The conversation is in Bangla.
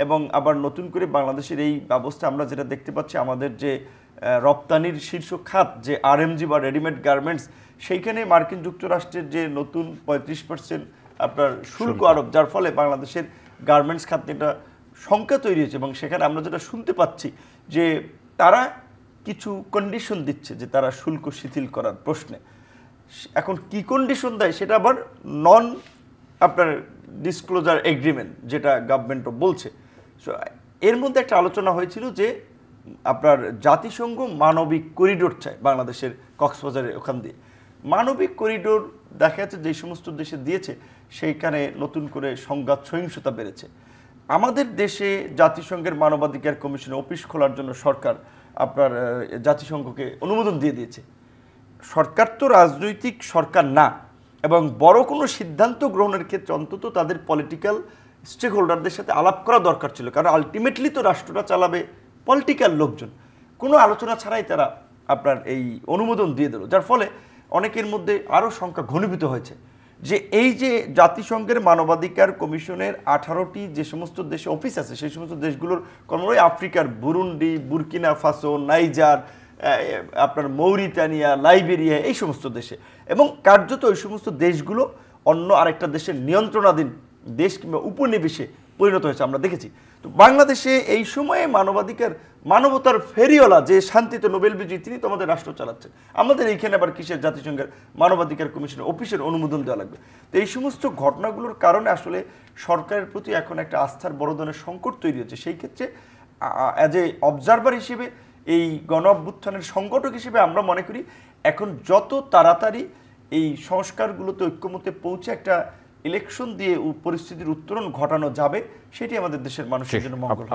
এবং আবার নতুন করে বাংলাদেশের এই ব্যবস্থা আমরা যেটা দেখতে পাচ্ছি, আমাদের যে রপ্তানির শীর্ষ খাত যে আরএমজি বা রেডিমেড গার্মেন্টস, সেইখানে মার্কিন যুক্তরাষ্ট্রের যে নতুন 35% আপনার শুল্ক আরোপ, যার ফলে বাংলাদেশের গার্মেন্টস খাত একটা শঙ্কা তৈরি হয়েছে। এবং সেখানে আমরা যেটা শুনতে পাচ্ছি যে তারা কিছু কন্ডিশন দিচ্ছে যে তারা শুল্ক শিথিল করার প্রশ্নে। এখন কি কন্ডিশন দেয় সেটা আবার নন আপনার ডিসক্লোজার এগ্রিমেন্ট, যেটা গভর্নমেন্টও বলছে। সো এর মধ্যে একটা আলোচনা হয়েছিল যে আপনার জাতিসংঘ মানবিক করিডোর চায় বাংলাদেশের কক্সবাজারের ওখান দিয়ে। মানবিক করিডোর দেখা যাচ্ছে যে সমস্ত দেশে দিয়েছে, সেইখানে নতুন করে সংঘাত সহিংসতা বেড়েছে। আমাদের দেশে জাতিসংঘের মানবাধিকার কমিশনে অফিস খোলার জন্য সরকার আপনার জাতিসংঘকে অনুমোদন দিয়ে দিয়েছে। সরকার তো রাজনৈতিক সরকার না, এবং বড় কোনো সিদ্ধান্ত গ্রহণের ক্ষেত্রে অন্তত তাদের পলিটিক্যাল স্টেক হোল্ডারদের সাথে আলাপ করা দরকার ছিল, কারণ আলটিমেটলি তো রাষ্ট্রটা চালাবে পলিটিক্যাল লোকজন। কোনো আলোচনা ছাড়াই তারা আপনার এই অনুমোদন দিয়ে দিল, যার ফলে অনেকের মধ্যে আরও সংখ্যা ঘনীভূত হয়েছে যে এই যে জাতিসংঘের মানবাধিকার কমিশনের 18টি যে সমস্ত দেশে অফিস আছে, সেই সমস্ত দেশগুলোর কর্মরত আফ্রিকার বুরুন্ডি, বুরকিনা ফাসো, নাইজার, আপনার মৌরিতানিয়া, লাইবেরিয়া, এই সমস্ত দেশে, এবং কার্যত ওই সমস্ত দেশগুলো অন্য আরেকটা দেশের নিয়ন্ত্রণাধীন দেশ কিংবা উপনিবেশে পরিণত হয়েছে আমরা দেখেছি। তো বাংলাদেশে এই সময়ে মানবতার ফেরিওয়ালা যে শান্তিতে নোবেল বিজয়ী, তিনি তো আমাদের রাষ্ট্র চালাচ্ছেন। আমাদের এইখানে আবার কিসের জাতিসংঘের মানবাধিকার কমিশনের অফিসের অনুমোদন দেওয়া লাগবে? তো এই সমস্ত ঘটনাগুলোর কারণে আসলে সরকারের প্রতি এখন একটা আস্থার বড় ধরনের সংকট তৈরি হচ্ছে। সেই ক্ষেত্রে অ্যাজ এ অবজারভার হিসেবে, এই গণ অভ্যুত্থানের সংগঠক হিসেবে আমরা মনে করি এখন যত তাড়াতাড়ি এই সংস্কারগুলোতে ঐক্যমতে পৌঁছে একটা ইলেকশন দিয়ে পরিস্থিতির উত্তরণ ঘটানো যাবে, সেটি আমাদের দেশের মানুষের জন্য মঙ্গল।